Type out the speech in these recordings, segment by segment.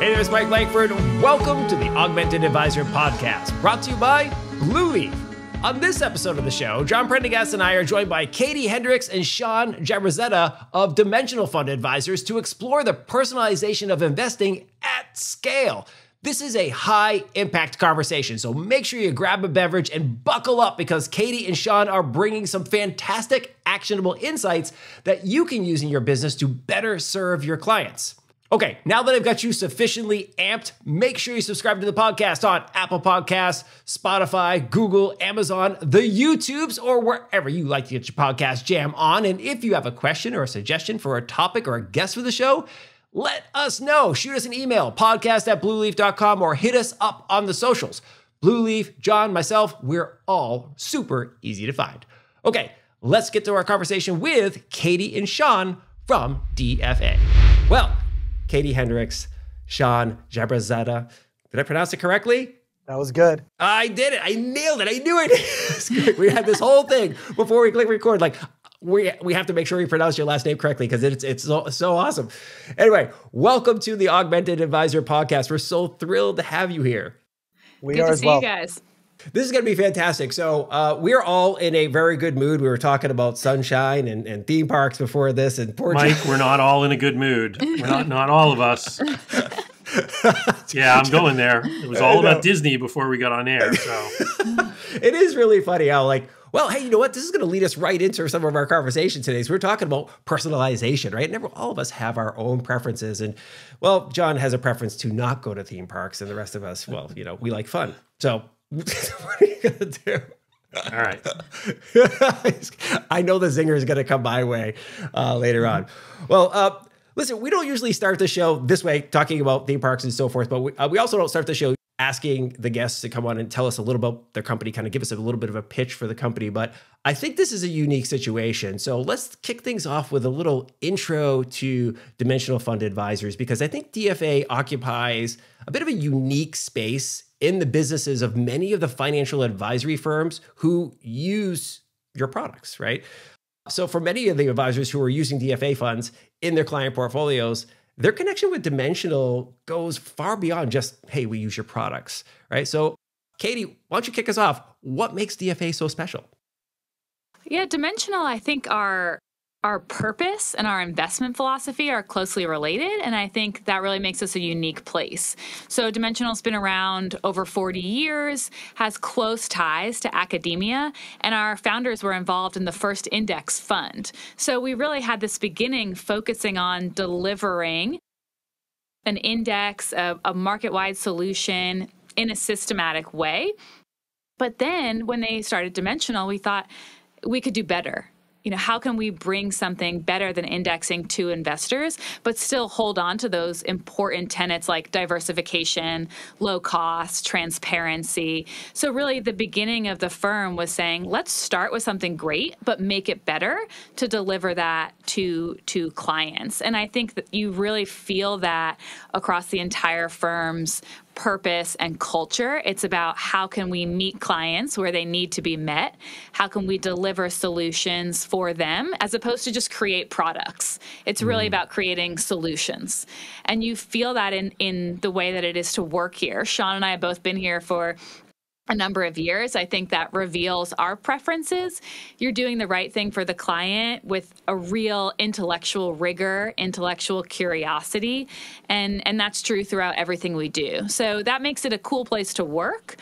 Hey there, it's Mike Langford. Welcome to the Augmented Advisor Podcast, brought to you by Blue Leaf. On this episode of the show, John Prendergast and I are joined by Katie Hendrix and Shawn Jaberzadeh of Dimensional Fund Advisors to explore the personalization of investing at scale. This is a high-impact conversation, so make sure you grab a beverage and buckle up because Katie and Shawn are bringing some fantastic, actionable insights that you can use in your business to better serve your clients. Okay, now that I've got you sufficiently amped, make sure you subscribe to the podcast on Apple Podcasts, Spotify, Google, Amazon, the YouTubes, or wherever you like to get your podcast jam on. And if you have a question or a suggestion for a topic or a guest for the show, let us know. Shoot us an email, podcast@blueleaf.com, or hit us up on the socials. Blue Leaf, John, myself, we're all super easy to find. Okay, let's get to our conversation with Katie and Shawn from DFA. Well, Katie Hendrix, Shawn Jaberzadeh. Did I pronounce it correctly? That was good. I did it. I nailed it. I knew it. We had this whole thing before we click record. Like, we have to make sure we pronounce your last name correctly because it's so awesome. Anyway, welcome to the Augmented Advisor Podcast. We're so thrilled to have you here. We Good are to as see well. you guys. This is going to be fantastic. So we're all in a very good mood. We were talking about sunshine and theme parks before this. And Mike, we're not all in a good mood. We're not all of us. Yeah, I'm going there. It was all about Disney before we got on air. So it is really funny how well, hey, you know what? This is going to lead us right into some of our conversation today. So we're talking about personalization, right? And all of us have our own preferences. And, well, John has a preference to not go to theme parks. And the rest of us, well, we like fun. So what are you going to do? all right. I know the zinger is going to come my way later on. Well, listen, we don't usually start the show this way, talking about theme parks and so forth. But we also don't start the show asking the guests to come on and tell us a little about their company, kind of give us a little bit of a pitch for the company. But I think this is a unique situation. So let's kick things off with a little intro to Dimensional Fund Advisors, because I think DFA occupies a bit of a unique space in the businesses of many of the financial advisory firms who use your products, right? So for many of the advisors who are using DFA funds in their client portfolios, their connection with Dimensional goes far beyond just, hey, we use your products, right? So Katie, why don't you kick us off? What makes DFA so special? Yeah, Dimensional, I think our purpose and our investment philosophy are closely related, and I think that really makes us a unique place. So Dimensional's been around over 40 years, has close ties to academia, and our founders were involved in the first index fund. So we really had this beginning focusing on delivering an index, a market-wide solution in a systematic way. But then when they started Dimensional, we thought we could do better. How can we bring something better than indexing to investors, but still hold on to those important tenets like diversification, low cost, transparency? So really the beginning of the firm was saying, let's start with something great, but make it better to deliver that to clients. And I think that you really feel that across the entire firm's purpose and culture. It's about how can we meet clients where they need to be met? How can we deliver solutions for them as opposed to just create products? It's really about creating solutions. And you feel that in the way that it is to work here. Shawn and I have both been here for a number of years. I think that reveals our preferences. You're doing the right thing for the client with a real intellectual rigor, intellectual curiosity, and that's true throughout everything we do. So that makes it a cool place to work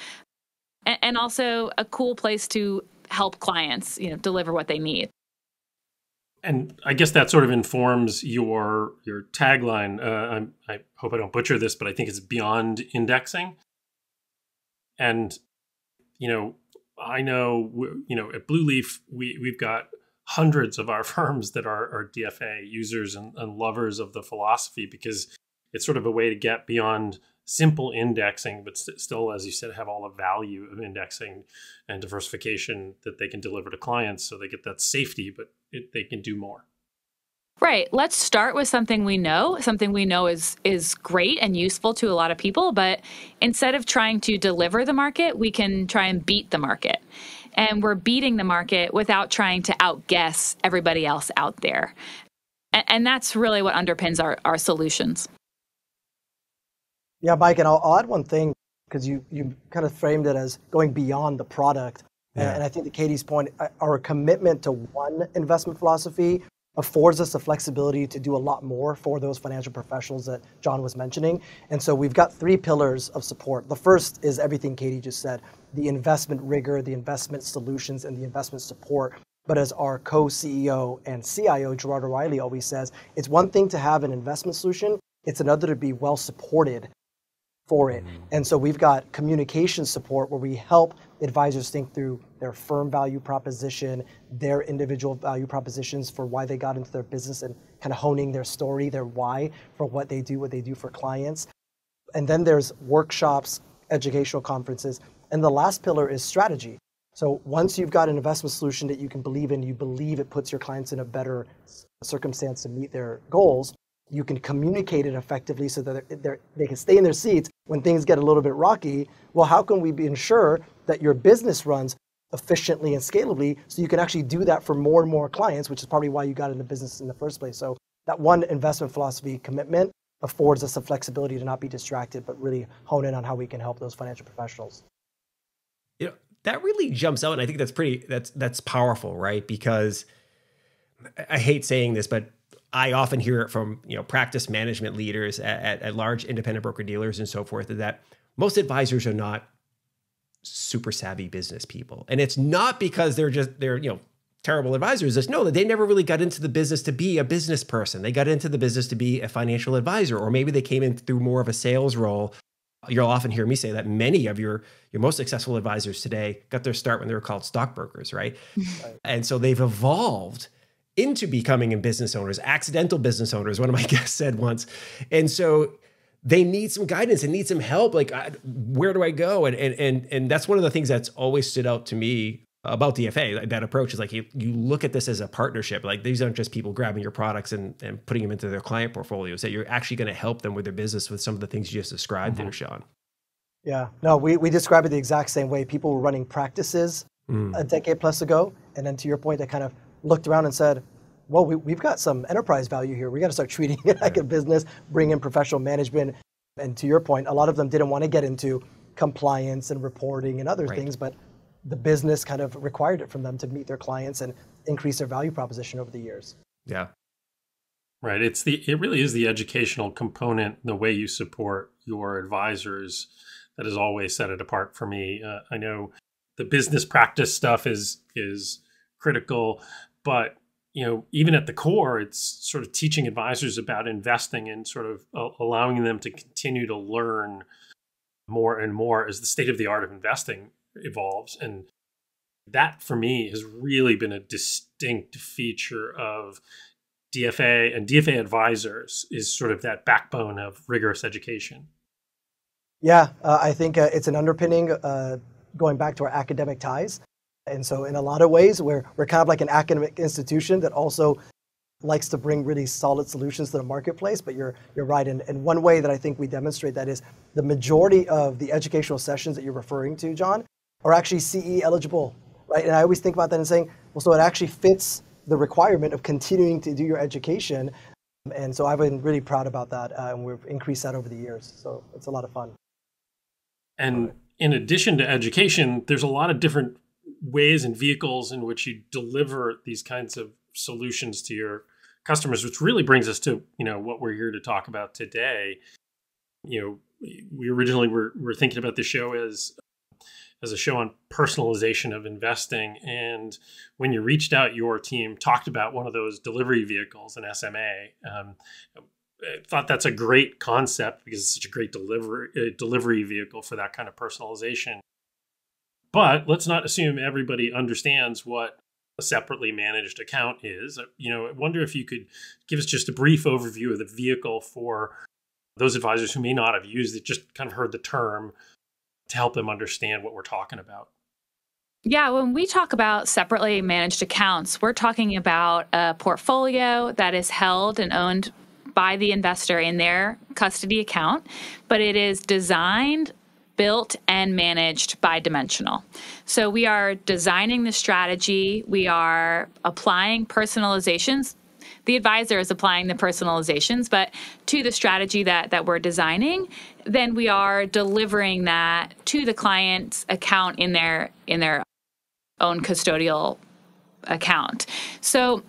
and also a cool place to help clients, deliver what they need. And I guess that sort of informs your tagline. I hope I don't butcher this, but I think it's beyond indexing. And I know, at Blue Leaf, we've got hundreds of our firms that are DFA users and lovers of the philosophy, because it's sort of a way to get beyond simple indexing, but still, as you said, have all the value of indexing and diversification that they can deliver to clients, so they get that safety, but they can do more. Right. Let's start with something we know is great and useful to a lot of people. But instead of trying to deliver the market, we can try and beat the market. And we're beating the market without trying to outguess everybody else out there. And that's really what underpins our solutions. Yeah, Mike, and I'll add one thing because you kind of framed it as going beyond the product. Yeah. And I think to Katie's point, our commitment to one investment philosophy affords us the flexibility to do a lot more for those financial professionals that John was mentioning. And so we've got 3 pillars of support. The first is everything Katie just said, the investment rigor, the investment solutions, and the investment support. But as our co-CEO and CIO, Gerard O'Reilly, always says, it's one thing to have an investment solution, it's another to be well supported for it. And so we've got communication support where we help advisors think through their firm value proposition, their individual value propositions for why they got into their business and kind of honing their story, their why for what they do for clients. And then there's workshops, educational conferences. And the last pillar is strategy. So once you've got an investment solution that you can believe in, you believe it puts your clients in a better circumstance to meet their goals, you can communicate it effectively so that they can stay in their seats when things get a little bit rocky. Well, how can we ensure that your business runs efficiently and scalably so you can actually do that for more and more clients, which is probably why you got into business in the first place. So that one investment philosophy commitment affords us the flexibility to not be distracted, but really hone in on how we can help those financial professionals. You know, that really jumps out, and I think that's powerful, right? Because I hate saying this, but I often hear it from, practice management leaders at large independent broker dealers and so forth, that most advisors are not super savvy business people. And it's not because they're terrible advisors. It's no, that they never really got into the business to be a business person. They got into the business to be a financial advisor, or maybe they came in through more of a sales role. You'll often hear me say that many of your most successful advisors today got their start when they were called stockbrokers, right? And so they've evolved into becoming business owners, accidental business owners, one of my guests said once. And so they need some guidance and need some help. Like, where do I go? And that's one of the things that's always stood out to me about DFA. Like, that approach is like, you look at this as a partnership. Like, these aren't just people grabbing your products and putting them into their client portfolios, that you're actually going to help them with their business with some of the things you just described there, Shawn. Yeah, no, we describe it the exact same way. People were running practices a decade plus ago. And then to your point, they kind of looked around and said, well, we've got some enterprise value here. We got to start treating it like a business, bring in professional management. And to your point, a lot of them didn't want to get into compliance and reporting and other things, but the business kind of required it from them to meet their clients and increase their value proposition over the years. Yeah. Right. It really is the educational component, the way you support your advisors, that has always set it apart for me. I know the business practice stuff is critical, but even at the core, it's sort of teaching advisors about investing and sort of allowing them to continue to learn more and more as the state of the art of investing evolves. And that, for me, has really been a distinct feature of DFA and DFA advisors, is sort of that backbone of rigorous education. Yeah, I think it's an underpinning going back to our academic ties. And so in a lot of ways, we're kind of like an academic institution that also likes to bring really solid solutions to the marketplace. But you're right. And one way that I think we demonstrate that is the majority of the educational sessions that you're referring to, John, are actually CE eligible, right? And I always think about that and saying, well, so it actually fits the requirement of continuing to do your education. And so I've been really proud about that. And we've increased that over the years. So it's a lot of fun. And in addition to education, there's a lot of different ways and vehicles in which you deliver these kinds of solutions to your customers, which really brings us to, what we're here to talk about today. We originally were thinking about the show as a show on personalization of investing. And when you reached out, your team talked about one of those delivery vehicles, an SMA. I thought that's a great concept because it's such a great delivery vehicle for that kind of personalization. But let's not assume everybody understands what a separately managed account is. I wonder if you could give us just a brief overview of the vehicle for those advisors who may not have used it, just kind of heard the term, to help them understand what we're talking about. Yeah, when we talk about separately managed accounts, we're talking about a portfolio that is held and owned by the investor in their custody account, but it is designed, built, and managed by Dimensional. So we are designing the strategy. We are applying personalizations. the advisor is applying the personalizations, but to the strategy that we're designing, then we are delivering that to the client's account in their own custodial account. So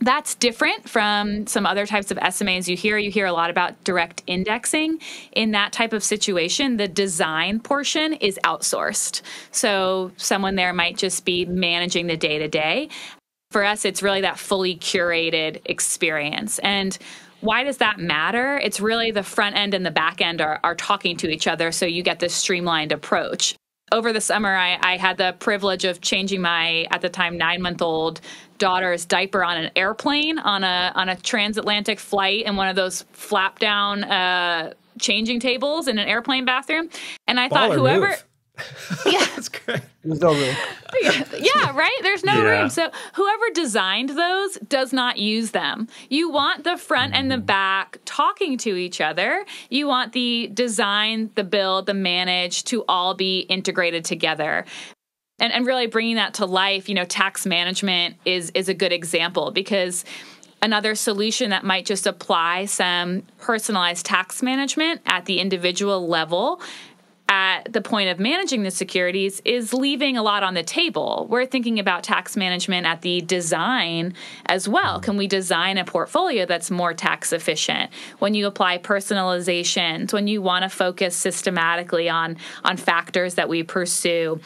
that's different from some other types of SMAs you hear. You hear a lot about direct indexing. In that type of situation, the design portion is outsourced. So someone there might just be managing the day-to-day. For us, it's really that fully curated experience. And why does that matter? It's really the front end and the back end are talking to each other, so you get this streamlined approach. Over the summer, I had the privilege of changing my, at the time, 9-month-old daughter's diaper on an airplane on a transatlantic flight in one of those flap down changing tables in an airplane bathroom. And I thought whoever yeah, that's great. There's no room. Yeah, right? There's no room. So whoever designed those does not use them. You want the front and the back talking to each other. You want the design, the build, the manage to all be integrated together. And really bringing that to life, tax management is a good example, because another solution that might just apply some personalized tax management at the individual level at the point of managing the securities is leaving a lot on the table. We're thinking about tax management at the design as well. Can we design a portfolio that's more tax efficient? When you apply personalizations, when you want to focus systematically on factors that we pursue.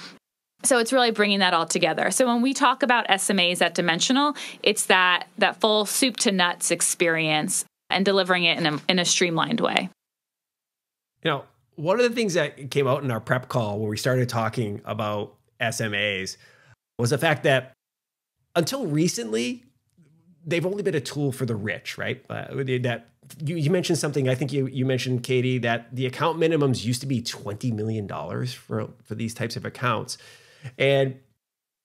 So it's really bringing that all together. So when we talk about SMAs at Dimensional, it's that full soup to nuts experience and delivering it in a streamlined way. One of the things that came out in our prep call when we started talking about SMAs was the fact that until recently, they've only been a tool for the rich, right? That you mentioned something, I think you mentioned, Katie, that the account minimums used to be $20 million for these types of accounts.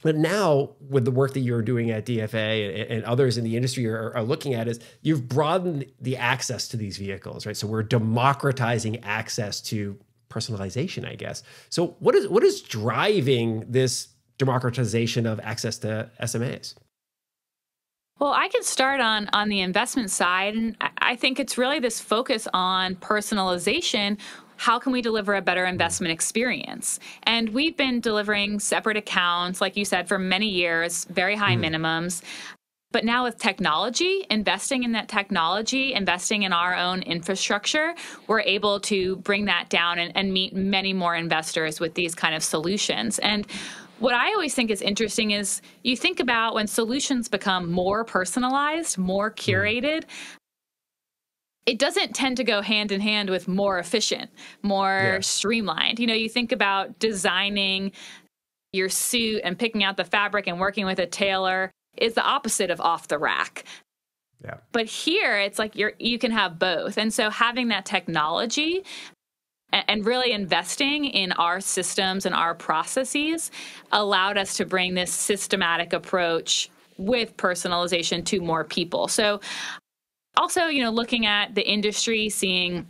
But now, with the work that you're doing at DFA and others in the industry are looking at, is you've broadened the access to these vehicles, right? So we're democratizing access to personalization, I guess. So what is driving this democratization of access to SMAs? Well, I can start on the investment side, and I think it's really this focus on personalization. How can we deliver a better investment experience? And we've been delivering separate accounts, like you said, for many years, very high minimums. But now with technology, investing in that technology, investing in our own infrastructure, we're able to bring that down and meet many more investors with these kind of solutions. And what I always think is interesting is you think about when solutions become more personalized, more curated, it doesn't tend to go hand in hand with more efficient, more streamlined. You think about designing your suit and picking out the fabric and working with a tailor is the opposite of off the rack. Yeah. But here it's like you can have both. And so having that technology and really investing in our systems and our processes allowed us to bring this systematic approach with personalization to more people. So also, looking at the industry, seeing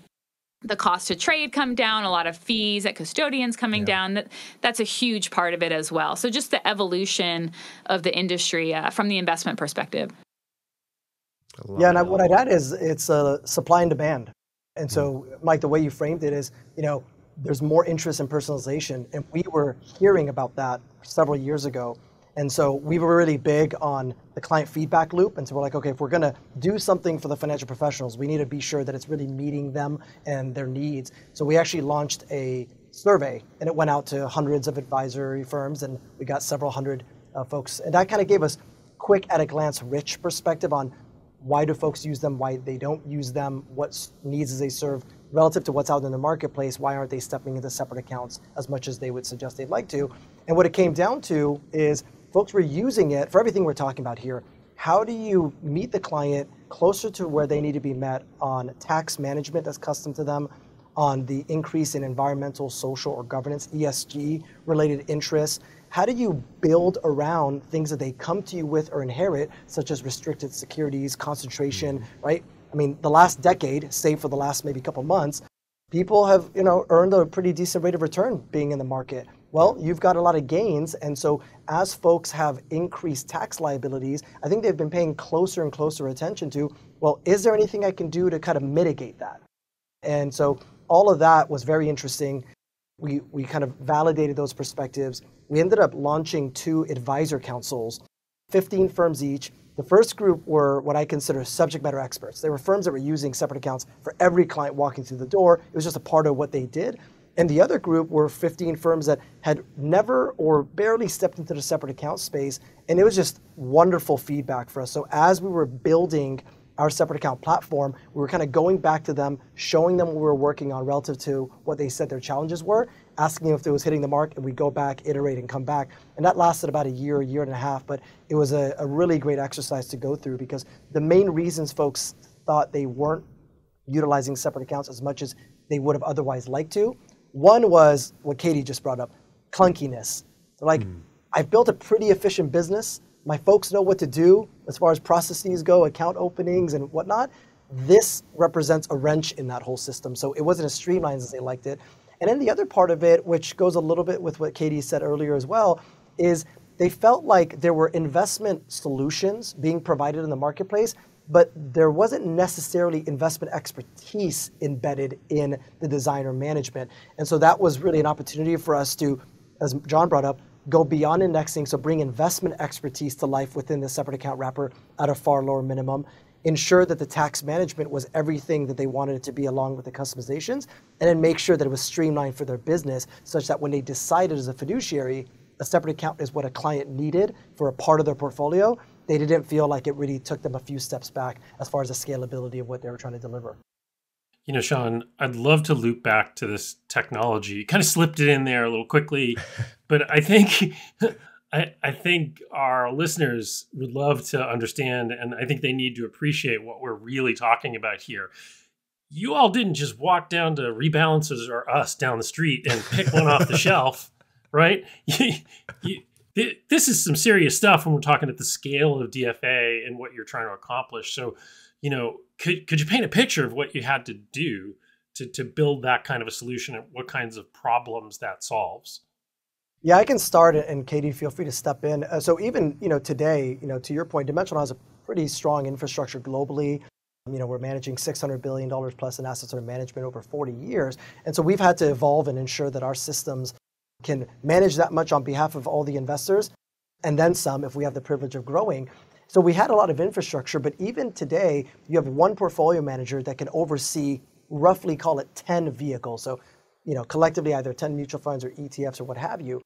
the cost to trade come down, a lot of fees at custodians coming down, that's a huge part of it as well. So just the evolution of the industry from the investment perspective. Yeah, and what I'd add is it's supply and demand. And so, Mike, the way you framed it is, there's more interest in personalization. And we were hearing about that several years ago. And so we were really big on the client feedback loop. And so we're like, okay, if we're going to do something for the financial professionals, we need to be sure that it's really meeting them and their needs. So we actually launched a survey, and it went out to hundreds of advisory firms, and we got several hundred folks. And that kind of gave us quick, at a glance, rich perspective on why do folks use them, why they don't use them, what needs do they serve relative to what's out in the marketplace, why aren't they stepping into separate accounts as much as they would suggest they'd like to. And what it came down to is folks were using it for everything we're talking about here. How do you meet the client closer to where they need to be met on tax management that's custom to them, on the increase in environmental, social, or governance, ESG related interests? How do you build around things that they come to you with or inherit, such as restricted securities, concentration, right? I mean, the last decade, save for the last maybe couple months, people have, earned a pretty decent rate of return being in the market. well, you've got a lot of gains. And so as folks have increased tax liabilities, I think they've been paying closer and closer attention to, well, is there anything I can do to kind of mitigate that? And so all of that was very interesting. We kind of validated those perspectives. We ended up launching 2 advisor councils, 15 firms each. The first group were what I consider subject matter experts. They were firms that were using separate accounts for every client walking through the door. It was just a part of what they did. And the other group were 15 firms that had never or barely stepped into the separate account space. And it was just wonderful feedback for us. So as we were building our separate account platform, we were kind of going back to them, showing them what we were working on relative to what they said their challenges were, asking them if it was hitting the mark, and we go back, iterate, and come back. And that lasted about a year and a half, but it was a really great exercise to go through, because the main reasons folks thought they weren't utilizing separate accounts as much as they would have otherwise liked to. One was what Katie just brought up, clunkiness. They're like, I've built a pretty efficient business. My folks know what to do as far as processes go, account openings and whatnot. This represents a wrench in that whole system. So it wasn't as streamlined as they liked it. And then the other part of it, which goes a little bit with what Katie said earlier as well, is they felt like there were investment solutions being provided in the marketplace, but there wasn't necessarily investment expertise embedded in the design or management. And so that was really an opportunity for us to, as John brought up, go beyond indexing, so bring investment expertise to life within the separate account wrapper at a far lower minimum, ensure that the tax management was everything that they wanted it to be along with the customizations, and then make sure that it was streamlined for their business such that when they decided as a fiduciary, a separate account is what a client needed for a part of their portfolio, they didn't feel like it really took them a few steps back as far as the scalability of what they were trying to deliver. You know, Shawn, I'd love to loop back to this technology. You kind of slipped it in there a little quickly, but I think I think our listeners would love to understand, and I think they need to appreciate what we're really talking about here. You all didn't just walk down to Rebalances or us down the street and pick one off the shelf, right? This is some serious stuff when we're talking at the scale of DFA and what you're trying to accomplish. So, you know, could you paint a picture of what you had to do to build that kind of a solution and what kinds of problems that solves? Yeah, I can start, and Katie, feel free to step in. So even, today, to your point, Dimensional has a pretty strong infrastructure globally. We're managing $600 billion plus in assets under management over 40 years. And so we've had to evolve and ensure that our systems can manage that much on behalf of all the investors, and then some if we have the privilege of growing. So we had a lot of infrastructure, but even today, you have one portfolio manager that can oversee roughly, call it 10 vehicles. So, collectively either 10 mutual funds or ETFs or what have you.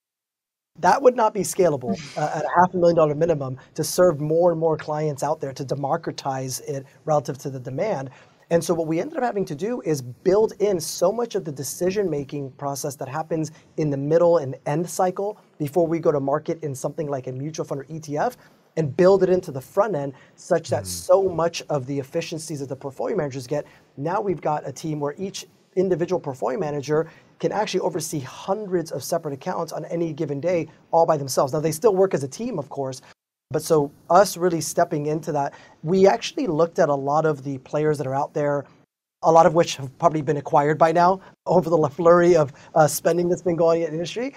That would not be scalable at a $500,000 minimum to serve more and more clients out there, to democratize it relative to the demand. And so what we ended up having to do is build in so much of the decision-making process that happens in the middle and end cycle before we go to market in something like a mutual fund or ETF, and build it into the front end such that so much of the efficiencies that the portfolio managers get, now we've got a team where each individual portfolio manager can actually oversee hundreds of separate accounts on any given day all by themselves. Now, they still work as a team, of course, but so us really stepping into that, we actually looked at a lot of the players that are out there, a lot of which have probably been acquired by now over the flurry of spending that's been going in the industry.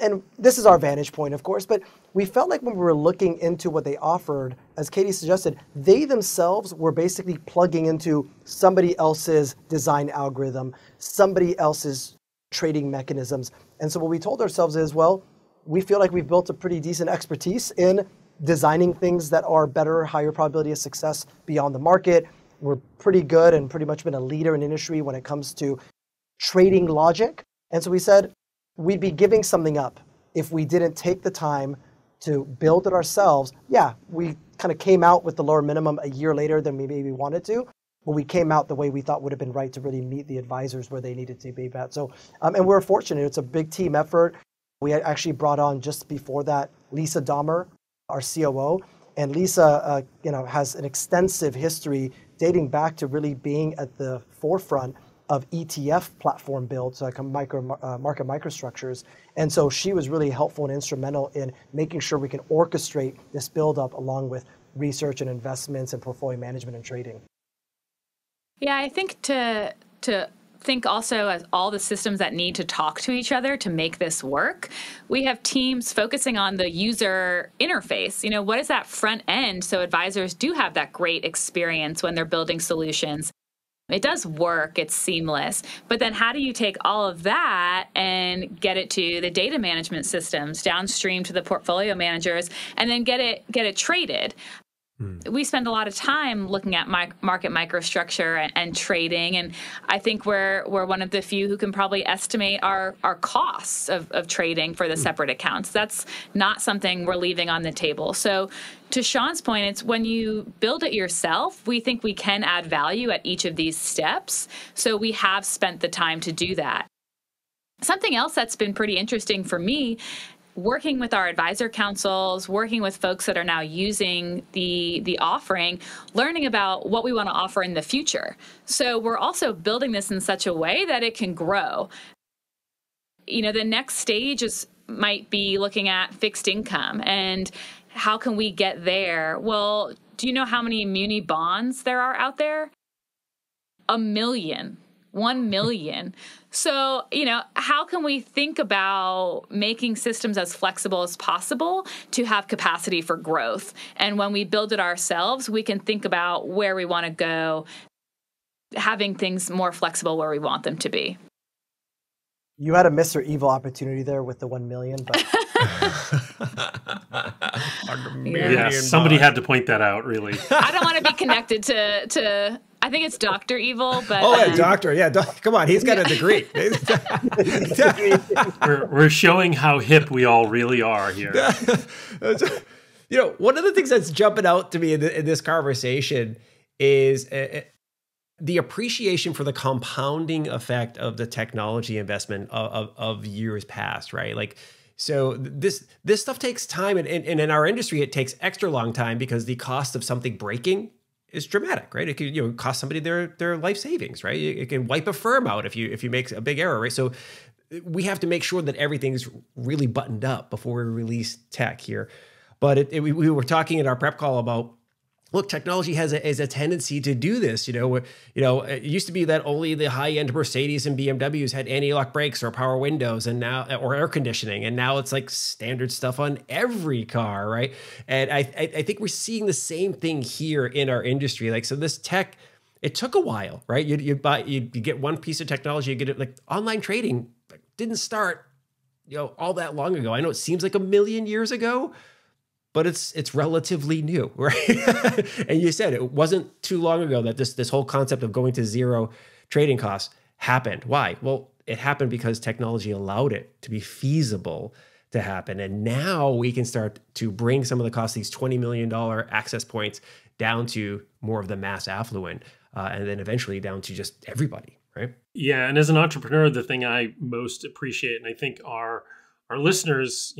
And this is our vantage point, of course, but we felt like when we were looking into what they offered, as Katie suggested, they themselves were basically plugging into somebody else's design algorithm, somebody else's trading mechanisms. And so what we told ourselves is, well, we feel like we've built a pretty decent expertise in designing things that are better, higher probability of success beyond the market. We're pretty good and pretty much been a leader in the industry when it comes to trading logic. And so we said, we'd be giving something up if we didn't take the time to build it ourselves. Yeah, we kind of came out with the lower minimum a year later than we maybe wanted to, but we came out the way we thought would have been right to really meet the advisors where they needed to be at. So, and we're fortunate. It's a big team effort. We had actually brought on just before that Lisa Dahmer, our COO, and Lisa, has an extensive history dating back to really being at the forefront of ETF platform build, so like market microstructures. And so she was really helpful and instrumental in making sure we can orchestrate this build up along with research and investments and portfolio management and trading. Yeah, I think to think also as all the systems that need to talk to each other to make this work. We have teams focusing on the user interface. You know, what is that front end so advisors do have that great experience when they're building solutions? It does work, it's seamless, but then how do you take all of that and get it to the data management systems, downstream to the portfolio managers, and then get it traded? We spend a lot of time looking at market microstructure and trading, and I think we're one of the few who can probably estimate our costs of trading for the separate accounts. That's not something we're leaving on the table. So to Shawn's point, it's when you build it yourself, we think we can add value at each of these steps. So we have spent the time to do that. Something else that's been pretty interesting for me, working with our advisor councils, working with folks that are now using the offering, learning about what we want to offer in the future. So we're also building this in such a way that it can grow. You know, the next stage might be looking at fixed income and how can we get there? Well, do you know how many muni bonds there are out there? 1 million. 1 million. So, you know, how can we think about making systems as flexible as possible to have capacity for growth? And when we build it ourselves, we can think about where we want to go, having things more flexible where we want them to be. You had a Mr. Evil opportunity there with the 1 million, but yeah, somebody had to point that out, really. I don't want to be connected to I think it's Dr. Evil, but Doctor, come on, he's got a degree. We're showing how hip we all really are here. You know, one of the things that's jumping out to me in this conversation is the appreciation for the compounding effect of the technology investment of years past, right? Like, so this stuff takes time, and in our industry, it takes extra long time because the cost of something breaking is dramatic, right? It could cost somebody their life savings, right? It can wipe a firm out if you make a big error, right? So we have to make sure that everything's really buttoned up before we release tech here. But we were talking in our prep call about, look, technology has a tendency to do this. It used to be that only the high-end Mercedes and BMWs had anti-lock brakes or power windows, and now, or air conditioning, and now it's like standard stuff on every car, right? And I think we're seeing the same thing here in our industry. Like, so this tech, it took a while, right? You get one piece of technology, you get it. Like online trading didn't start, all that long ago. I know it seems like 1 million years ago, but it's relatively new, right? And you said it wasn't too long ago that this whole concept of going to zero trading costs happened. Why? Well, it happened because technology allowed it to be feasible to happen. And now we can start to bring some of the costs, these $20 million access points, down to more of the mass affluent, and then eventually down to just everybody, right? Yeah, and as an entrepreneur, the thing I most appreciate, and I think our listeners,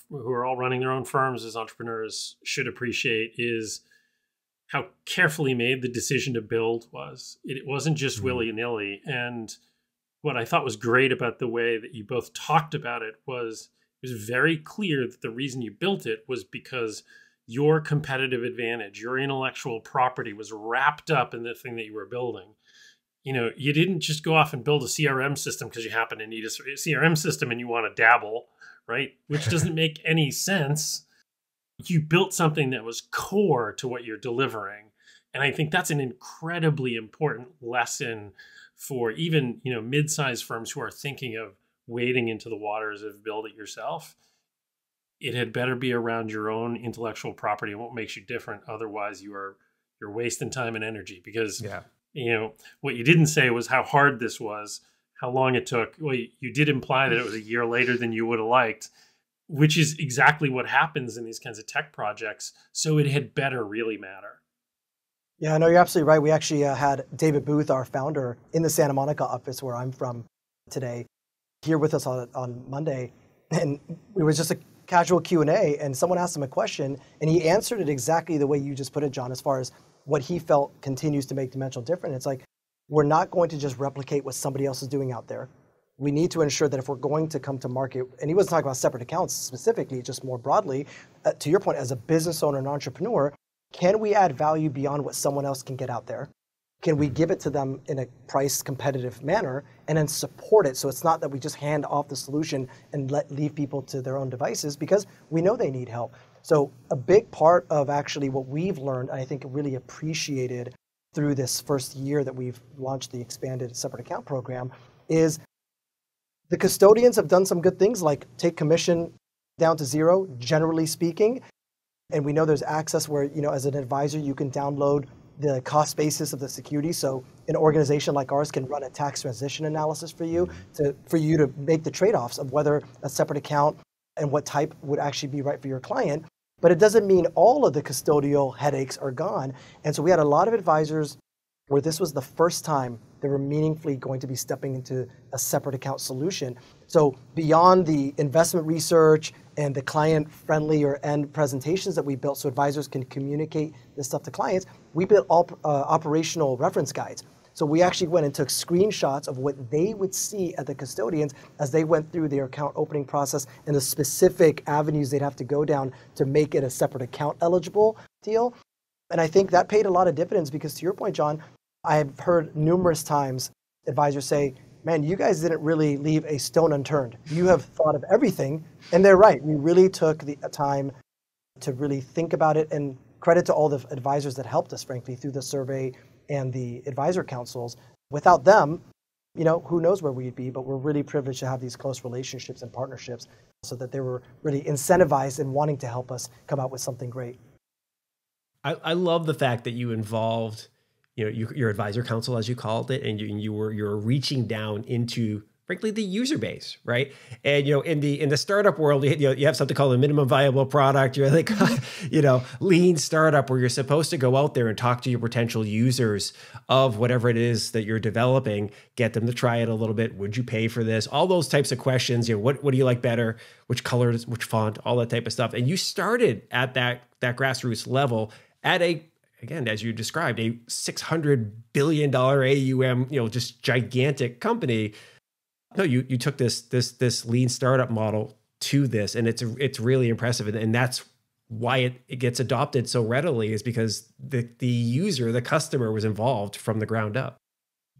who are all running their own firms as entrepreneurs should appreciate, is how carefully made the decision to build was. It wasn't just willy-nilly. And what I thought was great about the way that you both talked about it was very clear that the reason you built it was because your competitive advantage, your intellectual property was wrapped up in the thing that you were building. You didn't just go off and build a CRM system because you happen to need a CRM system and you want to dabble, right? Which doesn't make any sense. You built something that was core to what you're delivering. And I think that's an incredibly important lesson for even, mid-sized firms who are thinking of wading into the waters of build it yourself. It had better be around your own intellectual property and what makes you different. Otherwise, you're wasting time and energy because what you didn't say was how hard this was, how long it took. Well, you did imply that it was a year later than you would have liked, which is exactly what happens in these kinds of tech projects. So it had better really matter. Yeah, no, you're absolutely right. We actually had David Booth, our founder, in the Santa Monica office where I'm from today, here with us on Monday. And it was just a casual Q&A, and someone asked him a question, and he answered it exactly the way you just put it, John, as far as what he felt continues to make Dimensional different. It's like, we're not going to just replicate what somebody else is doing out there. We need to ensure that if we're going to come to market, and he wasn't talking about separate accounts specifically, just more broadly, to your point, as a business owner and entrepreneur, can we add value beyond what someone else can get out there? can we give it to them in a price competitive manner and then support it? So it's not that we just hand off the solution and leave people to their own devices, because we know they need help. So a big part of actually what we've learned, and I think really appreciated through this first year that we've launched the expanded separate account program, is the custodians have done some good things, like take commission down to zero, generally speaking. And we know there's access where, as an advisor, you can download the cost basis of the security. So an organization like ours can run a tax transition analysis for you to make the trade-offs of whether a separate account and what type would actually be right for your client. But it doesn't mean all of the custodial headaches are gone. And so we had a lot of advisors where this was the first time they were meaningfully going to be stepping into a separate account solution. So beyond the investment research and the client-friendly or end presentations that we built so advisors can communicate this stuff to clients, we built all operational reference guides. So we actually went and took screenshots of what they would see at the custodians as they went through their account opening process and the specific avenues they'd have to go down to make it a separate account eligible deal. And I think that paid a lot of dividends, because to your point, John, I've heard numerous times advisors say, man, you guys didn't really leave a stone unturned. You have thought of everything. And they're right. We really took the time to really think about it, and credit to all the advisors that helped us, frankly, through the survey and the advisor councils. Without them, who knows where we'd be, but we're really privileged to have these close relationships and partnerships so that they were really incentivized in wanting to help us come out with something great. I love the fact that you involved your advisor council, as you called it, and you're reaching down into, frankly, the user base, right? And in the startup world, you have something called a minimum viable product. You're like, lean startup, where you're supposed to go out there and talk to your potential users of whatever it is that you're developing, get them to try it a little bit. Would you pay for this? All those types of questions. What do you like better? Which colors? Which font? All that type of stuff. And you started at that grassroots level at again, as you described, a $600 billion AUM, just gigantic company. No, you took this lean startup model to this, and it's really impressive, and that's why it gets adopted so readily, is because the user, the customer, was involved from the ground up.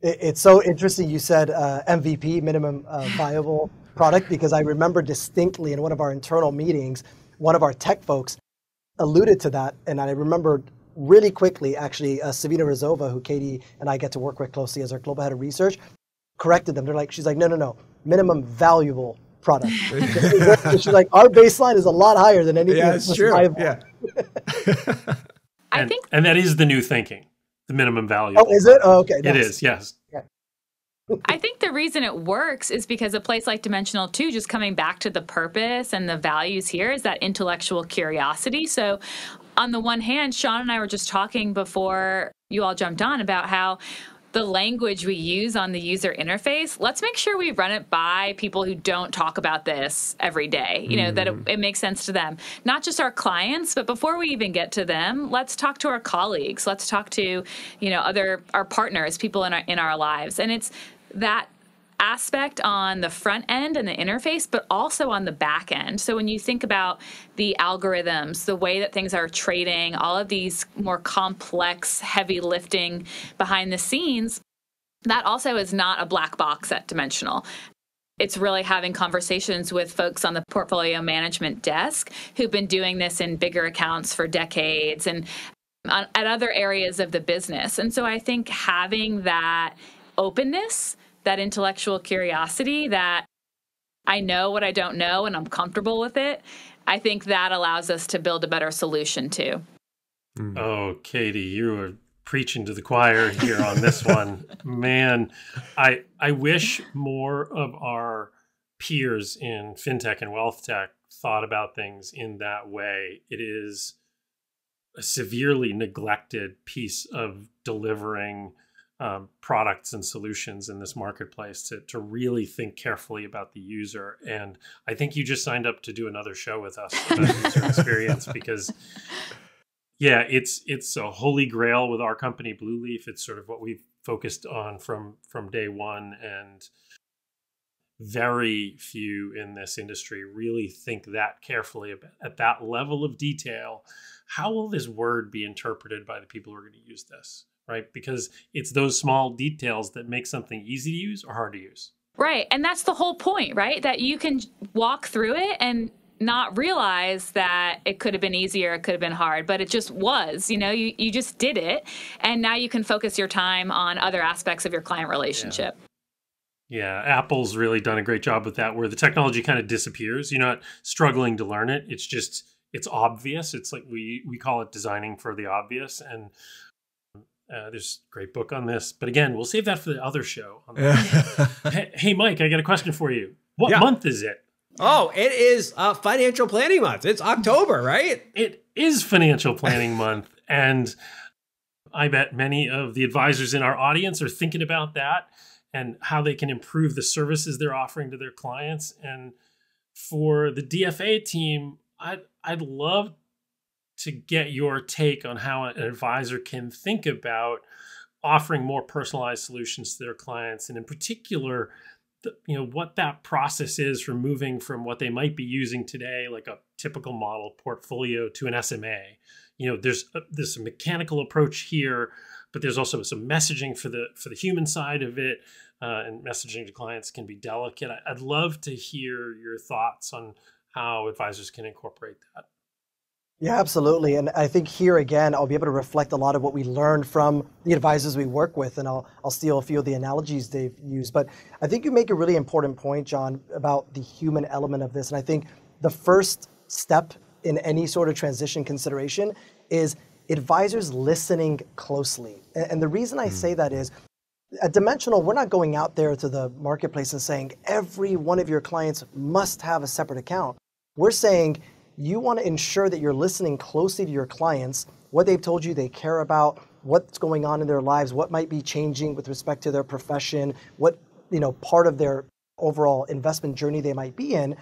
It's so interesting you said MVP, minimum viable product, because I remember distinctly in one of our internal meetings, one of our tech folks alluded to that, and I remember really quickly, actually, Savina Rizova, who Katie and I get to work with closely as our global head of research, corrected them. She's like, no, minimum valuable product. She's like, our baseline is a lot higher than anything. Yeah, it's true. Viable. Yeah. And that is the new thinking, the minimum valuable. Oh, is it? Oh, okay. It is, yes. Okay. I think the reason it works is because a place like Dimensional 2, just coming back to the purpose and the values here, is that intellectual curiosity. So on the one hand, Shawn and I were just talking before you all jumped on about how the language we use on the user interface, let's make sure we run it by people who don't talk about this every day, that it makes sense to them. Not just our clients, but before we even get to them, let's talk to our colleagues. Let's talk to, our partners, people in our lives. And it's that aspect on the front end and the interface, but also on the back end. So when you think about the algorithms, the way that things are trading, all of these more complex, heavy lifting behind the scenes, that also is not a black box at Dimensional. It's really having conversations with folks on the portfolio management desk who've been doing this in bigger accounts for decades and at other areas of the business. And so I think having that openness, that intellectual curiosity, that I know what I don't know and I'm comfortable with it, I think that allows us to build a better solution too. Oh, Katie, you are preaching to the choir here on this one. Man, I wish more of our peers in fintech and wealth tech thought about things in that way. It is a severely neglected piece of delivering products and solutions in this marketplace, to really think carefully about the user. And I think you just signed up to do another show with us about user experience, because it's a holy grail with our company, Blue Leaf. It's sort of what we've focused on from day one, and very few in this industry really think that carefully about, at that level of detail. How will this word be interpreted by the people who are going to use this? right? Because it's those small details that make something easy to use or hard to use. Right. And that's the whole point, right? That you can walk through it and not realize that it could have been easier, it could have been hard, but it just was, you just did it. And now you can focus your time on other aspects of your client relationship. Yeah, Apple's really done a great job with that, where the technology kind of disappears. You're not struggling to learn it. It's obvious. It's like we call it designing for the obvious. And there's a great book on this. But again, we'll save that for the other show. Hey, Mike, I got a question for you. What month is it? Oh, it is financial planning month. It's October, right? It is financial planning month. And I bet many of the advisors in our audience are thinking about that and how they can improve the services they're offering to their clients. And for the DFA team, I'd love to get your take on how an advisor can think about offering more personalized solutions to their clients, and in particular, what that process is for moving from what they might be using today, like a typical model portfolio, to an SMA. There's a mechanical approach here, but there's also some messaging for the human side of it, and messaging to clients can be delicate. I'd love to hear your thoughts on how advisors can incorporate that. Yeah, absolutely. And I think here again, I'll be able to reflect a lot of what we learned from the advisors we work with, and I'll steal a few of the analogies they've used. But I think you make a really important point, John, about the human element of this. And I think the first step in any sort of transition consideration is advisors listening closely. And the reason I say that is, at Dimensional, we're not going out there to the marketplace and saying every one of your clients must have a separate account. We're saying you want to ensure that you're listening closely to your clients, what they've told you they care about, what's going on in their lives, what might be changing with respect to their profession, what part of their overall investment journey they might be in,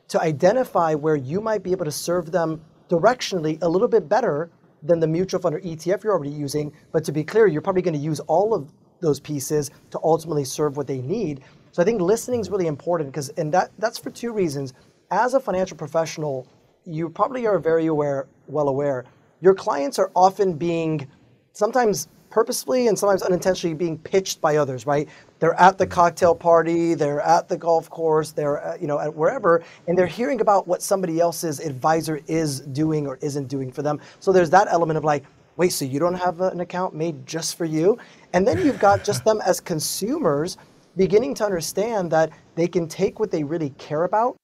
to identify where you might be able to serve them directionally a little bit better than the mutual fund or ETF you're already using. But to be clear, you're probably going to use all of those pieces to ultimately serve what they need. So I think listening is really important, and that's for two reasons. As a financial professional, you probably are well aware, your clients are often being, sometimes purposefully and sometimes unintentionally, being pitched by others, right? They're at the cocktail party, they're at the golf course, they're at wherever, and they're hearing about what somebody else's advisor is doing or isn't doing for them. So there's that element of like, wait, so you don't have an account made just for you? And then you've got just them as consumers beginning to understand that they can take what they really care about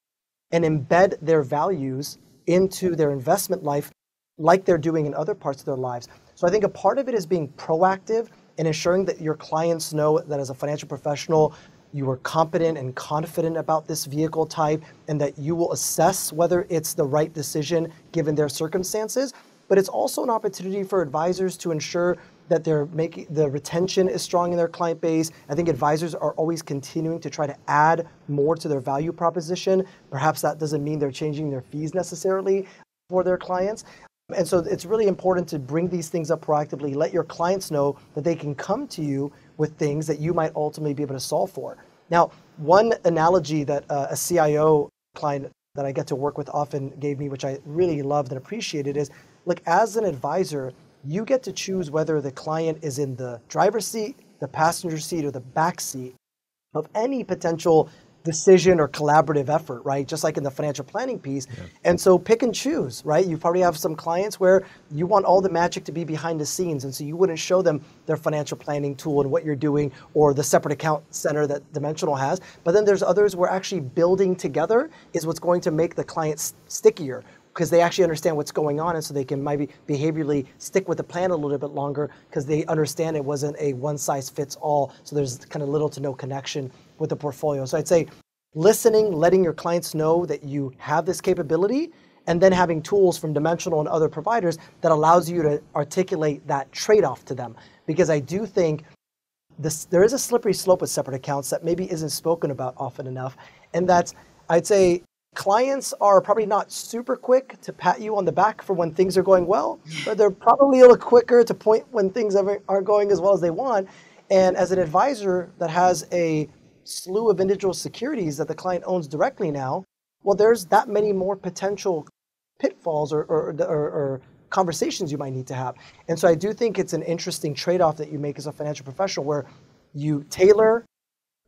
and embed their values into their investment life like they're doing in other parts of their lives. So I think a part of it is being proactive and ensuring that your clients know that as a financial professional, you are competent and confident about this vehicle type, and that you will assess whether it's the right decision given their circumstances. But it's also an opportunity for advisors to ensure that the retention is strong in their client base. I think advisors are always continuing to try to add more to their value proposition. Perhaps that doesn't mean they're changing their fees necessarily for their clients. And so it's really important to bring these things up proactively, let your clients know that they can come to you with things that you might ultimately be able to solve for. Now, one analogy that a CIO client that I get to work with often gave me, which I really loved and appreciated, is, look, as an advisor, you get to choose whether the client is in the driver's seat, the passenger seat, or the back seat of any potential decision or collaborative effort, right? Just like in the financial planning piece. Yeah. And so pick and choose, right? You probably have some clients where you want all the magic to be behind the scenes, and so you wouldn't show them their financial planning tool and what you're doing, or the separate account center that Dimensional has. But then there's others where actually building together is what's going to make the client stickier, because they actually understand what's going on, and so they can maybe behaviorally stick with the plan a little bit longer because they understand it wasn't a one-size-fits-all, so there's kind of little to no connection with the portfolio. So I'd say listening, letting your clients know that you have this capability, and then having tools from Dimensional and other providers that allows you to articulate that trade-off to them. Because I do think there is a slippery slope with separate accounts that maybe isn't spoken about often enough, and that's, I'd say, clients are probably not super quick to pat you on the back for when things are going well, but they're probably a little quicker to point when things aren't going as well as they want. And as an advisor that has a slew of individual securities that the client owns directly now, well, there's that many more potential pitfalls or conversations you might need to have. And so I do think it's an interesting trade-off that you make as a financial professional where you tailor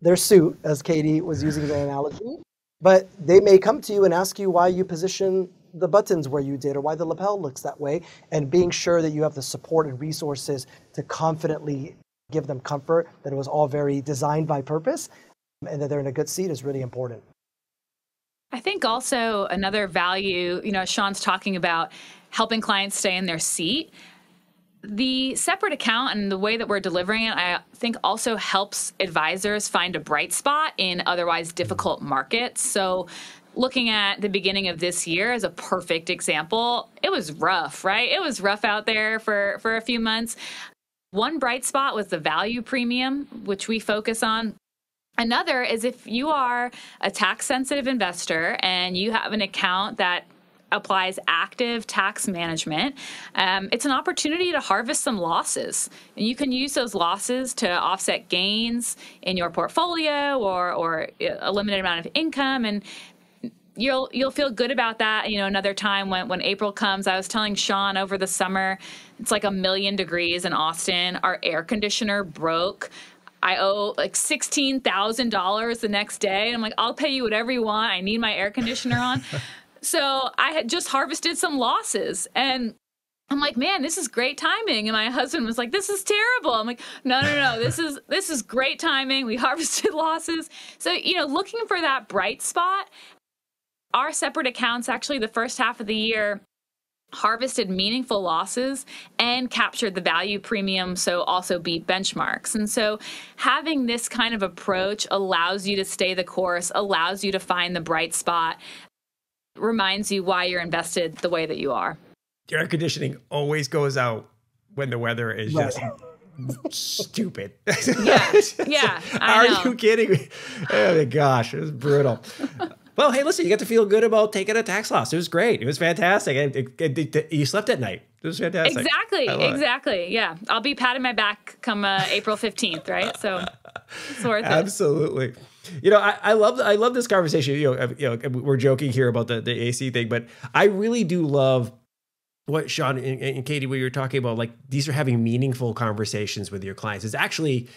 their suit, as Katie was using the analogy, but they may come to you and ask you why you position the buttons where you did or why the lapel looks that way, and being sure that you have the support and resources to confidently give them comfort that it was all very designed by purpose and that they're in a good seat is really important. I think also another value, Shawn's talking about helping clients stay in their seat. The separate account and the way that we're delivering it, I think also helps advisors find a bright spot in otherwise difficult markets. So looking at the beginning of this year as a perfect example, it was rough, right? It was rough out there for a few months. One bright spot was the value premium, which we focus on. Another is if you are a tax-sensitive investor and you have an account that applies active tax management, it's an opportunity to harvest some losses. And you can use those losses to offset gains in your portfolio or a limited amount of income. And you'll feel good about that. Another time when April comes, I was telling Shawn over the summer, it's like 1,000,000 degrees in Austin. Our air conditioner broke. I owe like $16,000 the next day. And I'm like, I'll pay you whatever you want. I need my air conditioner on. So I had just harvested some losses. And I'm like, man, this is great timing. And my husband was like, this is terrible. I'm like, no, this is great timing. We harvested losses. So, looking for that bright spot, our separate accounts actually the first half of the year harvested meaningful losses and captured the value premium, so also beat benchmarks. And so having this kind of approach allows you to stay the course, allows you to find the bright spot, reminds you why you're invested the way that you are. Air conditioning always goes out when the weather is just stupid. Yeah. Are you kidding me? Oh my gosh, it was brutal. Well, hey, listen, you got to feel good about taking a tax loss. It was great. It was fantastic. You slept at night. It was fantastic. Exactly. Yeah. I'll be patting my back come April 15th, right? So it's worth it. Absolutely. I love this conversation. We're joking here about the AC thing, but I really do love what Shawn and Katie, what you're talking about, like these are having meaningful conversations with your clients. It's actually,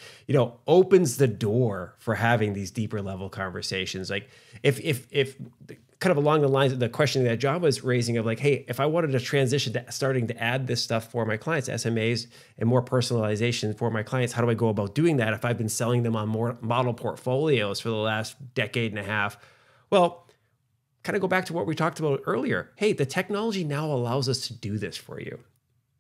opens the door for having these deeper level conversations. Like if kind of along the lines of the question that John was raising of like, hey, if I wanted to transition to starting to add this stuff for my clients, SMAs and more personalization for my clients, how do I go about doing that if I've been selling them on more model portfolios for the last decade and a half? Well, kind of go back to what we talked about earlier. Hey, the technology now allows us to do this for you.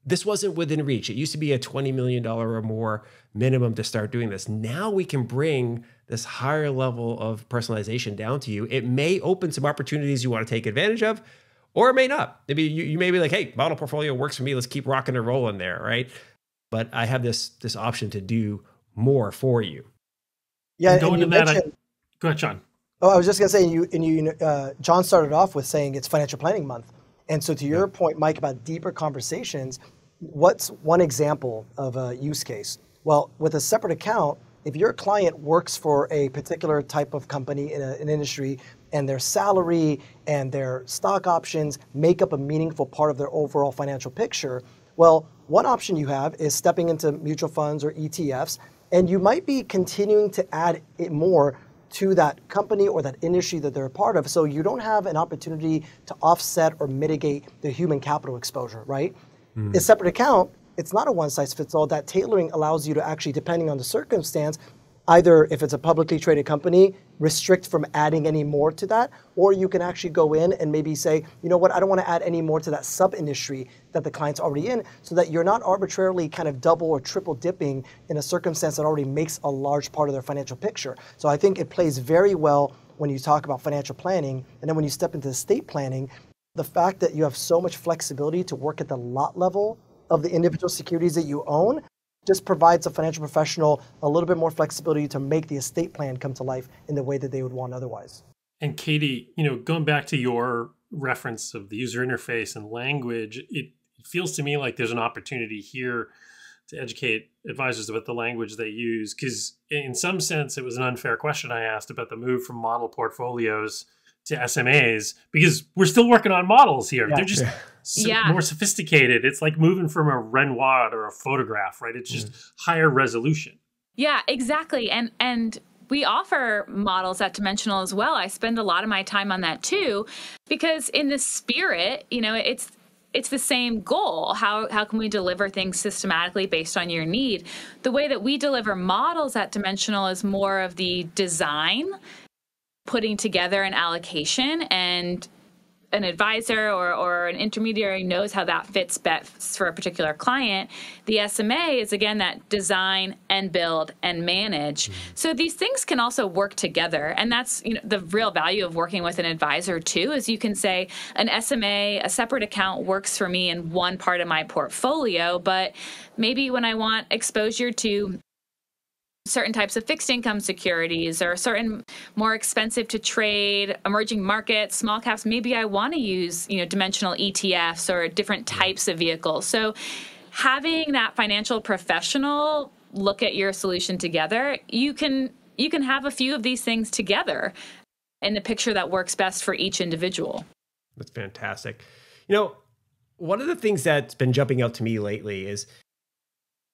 This wasn't within reach. It used to be a $20 million or more minimum to start doing this. Now we can bring this higher level of personalization down to you. It may open some opportunities you want to take advantage of, or it may not. Maybe you may be like, hey, model portfolio works for me. Let's keep rocking and rolling there, right? But I have this option to do more for you. Yeah, going to that. Go ahead, Shawn. Oh, I was just going to say, John started off with saying it's Financial Planning Month. And so to your point, Mike, about deeper conversations, what's one example of a use case? Well, with a separate account, if your client works for a particular type of company in an industry and their salary and their stock options make up a meaningful part of their overall financial picture, well, one option you have is stepping into mutual funds or ETFs, and you might be continuing to add it more to that company or that industry that they're a part of, so you don't have an opportunity to offset or mitigate the human capital exposure, right? A separate account, it's not a one-size-fits-all. That tailoring allows you to actually, depending on the circumstance, either if it's a publicly traded company, restrict from adding any more to that, or you can actually go in and maybe say, you know what, I don't want to add any more to that sub-industry that the client's already in, so that you're not arbitrarily kind of double or triple dipping in a circumstance that already makes a large part of their financial picture. So I think it plays very well when you talk about financial planning, and then when you step into estate planning, the fact that you have so much flexibility to work at the lot level of the individual securities that you own just provides a financial professional a little bit more flexibility to make the estate plan come to life in the way that they would want otherwise. And Katie, going back to your reference of the user interface and language, it feels to me like there's an opportunity here to educate advisors about the language they use. Because in some sense, it was an unfair question I asked about the move from model portfolios to SMAs because we're still working on models here. Yeah. They're just more sophisticated. It's like moving from a Renoir or a photograph, right? It's just higher resolution. Yeah, exactly. And we offer models at Dimensional as well. I spend a lot of my time on that too, because in the spirit, it's the same goal. How can we deliver things systematically based on your need? The way that we deliver models at Dimensional is more of the design, putting together an allocation, and an advisor or an intermediary knows how that fits best for a particular client. The SMA is, again, that design and build and manage. So these things can also work together. And that's the real value of working with an advisor, too, is you can say an SMA, a separate account, works for me in one part of my portfolio. But maybe when I want exposure to certain types of fixed income securities or certain more expensive to trade emerging markets, small caps, maybe I want to use, dimensional ETFs or different types of vehicles. So having that financial professional look at your solution together, you can have a few of these things together in the picture that works best for each individual. That's fantastic. One of the things that's been jumping out to me lately is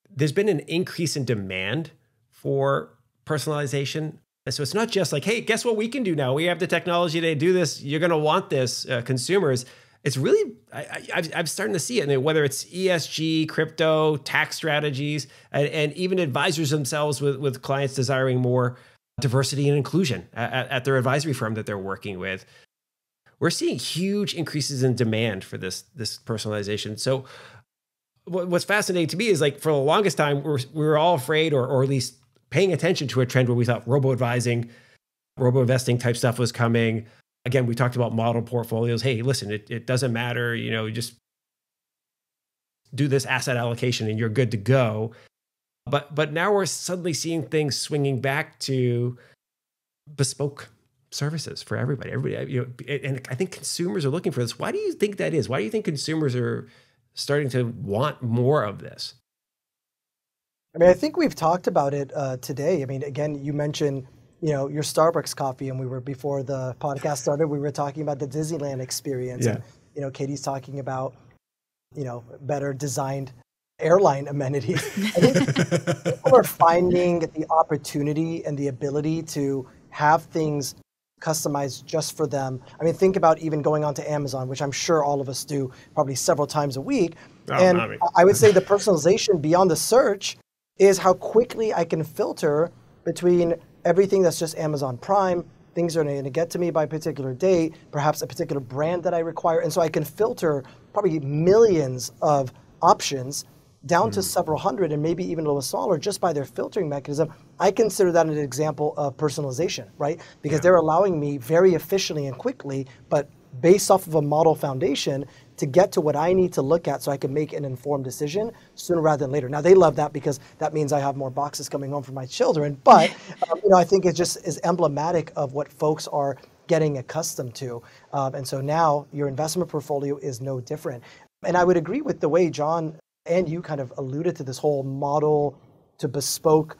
there's been an increase in demand for personalization. And so it's not just like, hey, guess what we can do now? We have the technology to do this. You're going to want this, consumers. It's really, I'm starting to see it. And whether it's ESG, crypto, tax strategies, and even advisors themselves with clients desiring more diversity and inclusion at their advisory firm that they're working with. We're seeing huge increases in demand for this personalization. So what's fascinating to me is, like, for the longest time, we were all afraid or at least paying attention to a trend where we thought robo-advising, robo-investing type stuff was coming. Again, we talked about model portfolios. Hey, listen, it doesn't matter. Just do this asset allocation and you're good to go. But now we're suddenly seeing things swinging back to bespoke services for everybody. And I think consumers are looking for this. Why do you think that is? Why do you think consumers are starting to want more of this? I think we've talked about it today. Again, you mentioned, your Starbucks coffee, and before the podcast started, we were talking about the Disneyland experience. Yeah. And, Katie's talking about, better designed airline amenities. I think people are finding the opportunity and the ability to have things customized just for them. Think about even going onto Amazon, which I'm sure all of us do probably several times a week. I would say the personalization beyond the search is how quickly I can filter between everything that's just Amazon Prime, things are going to get to me by a particular date, perhaps a particular brand that I require. And so I can filter probably millions of options down to several hundred and maybe even a little smaller just by their filtering mechanism. I consider that an example of personalization, right? Because they're allowing me very efficiently and quickly, but based off of a model foundation, to get to what I need to look at so I can make an informed decision sooner rather than later. Now, they love that because that means I have more boxes coming home for my children. But, I think it just is emblematic of what folks are getting accustomed to. And so now your investment portfolio is no different. And I would agree with the way John and you kind of alluded to this whole model to bespoke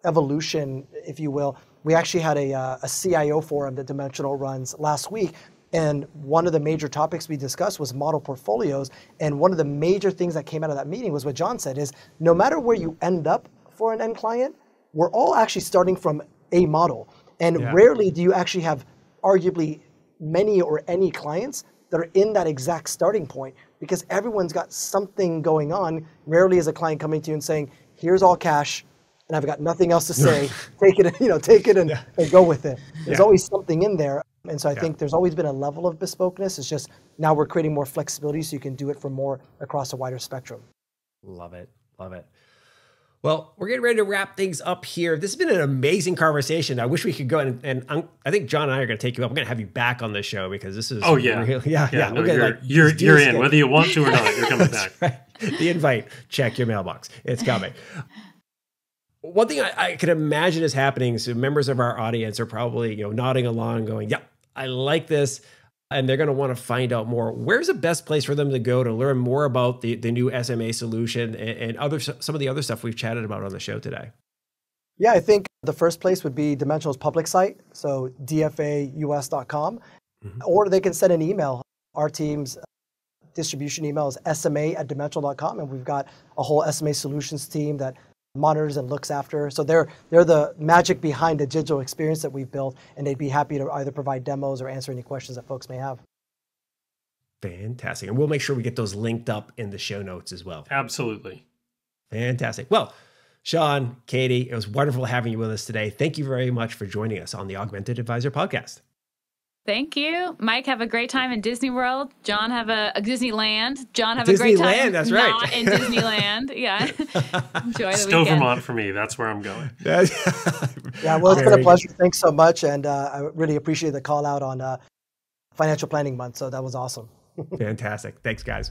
evolution, if you will. We actually had a CIO forum that Dimensional runs last week. And one of the major topics we discussed was model portfolios. And one of the major things that came out of that meeting was what John said is, no matter where you end up for an end client, we're all actually starting from a model. And rarely do you actually have arguably many or any clients that are in that exact starting point, because everyone's got something going on. Rarely is a client coming to you and saying, here's all cash, and I've got nothing else to say. Take it and go with it. There's always something in there. And so I think there's always been a level of bespokeness. It's just now we're creating more flexibility so you can do it for more across a wider spectrum. Love it. Love it. Well, we're getting ready to wrap things up here. This has been an amazing conversation. I wish we could go and I think John and I are going to take you up. I'm going to have you back on the show because this is really, No, you're in, whether you want to or not. You're coming back. Right. The invite, check your mailbox. It's coming. One thing I could imagine is happening, so members of our audience are probably nodding along, going, "Yep, I like this," and they're going to want to find out more. Where's the best place for them to go to learn more about the new SMA solution and some of the other stuff we've chatted about on the show today? Yeah, I think the first place would be Dimensional's public site, so dfaus.com, or they can send an email. Our team's distribution email is sma@dimensional.com, and we've got a whole SMA solutions team that monitors and looks after. So they're the magic behind the digital experience that we've built, and they'd be happy to either provide demos or answer any questions that folks may have. Fantastic. And we'll make sure we get those linked up in the show notes as well. Absolutely. Fantastic. Well, Shawn, Katie, it was wonderful having you with us today. Thank you very much for joining us on the Augmented Advisor podcast. Thank you. Mike, have a great time in Disney World. John, have a Disneyland. John, have a great time. Disneyland, that's right. Not in Disneyland. Yeah. Enjoy the Stovermont weekend. For me. That's where I'm going. Yeah, well, it's been a pleasure. Thanks so much. And I really appreciate the call out on Financial Planning Month. So that was awesome. Fantastic. Thanks, guys.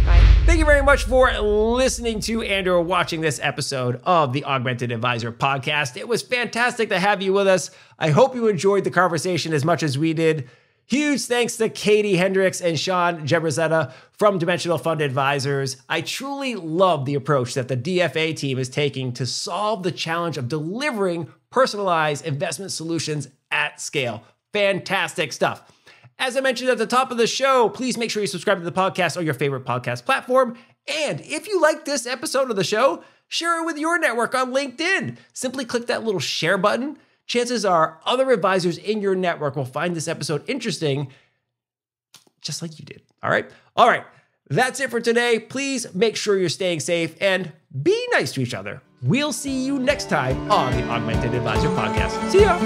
Bye. Thank you very much for listening to and/or watching this episode of the Augmented Advisor podcast. It was fantastic to have you with us. I hope you enjoyed the conversation as much as we did. Huge thanks to Katie Hendrix and Shawn Jaberzadeh from Dimensional Fund Advisors. I truly love the approach that the DFA team is taking to solve the challenge of delivering personalized investment solutions at scale. Fantastic stuff. As I mentioned at the top of the show, please make sure you subscribe to the podcast on your favorite podcast platform. And if you like this episode of the show, share it with your network on LinkedIn. Simply click that little share button. Chances are other advisors in your network will find this episode interesting, just like you did. All right. That's it for today. Please make sure you're staying safe and be nice to each other. We'll see you next time on the Augmented Advisor podcast. See ya.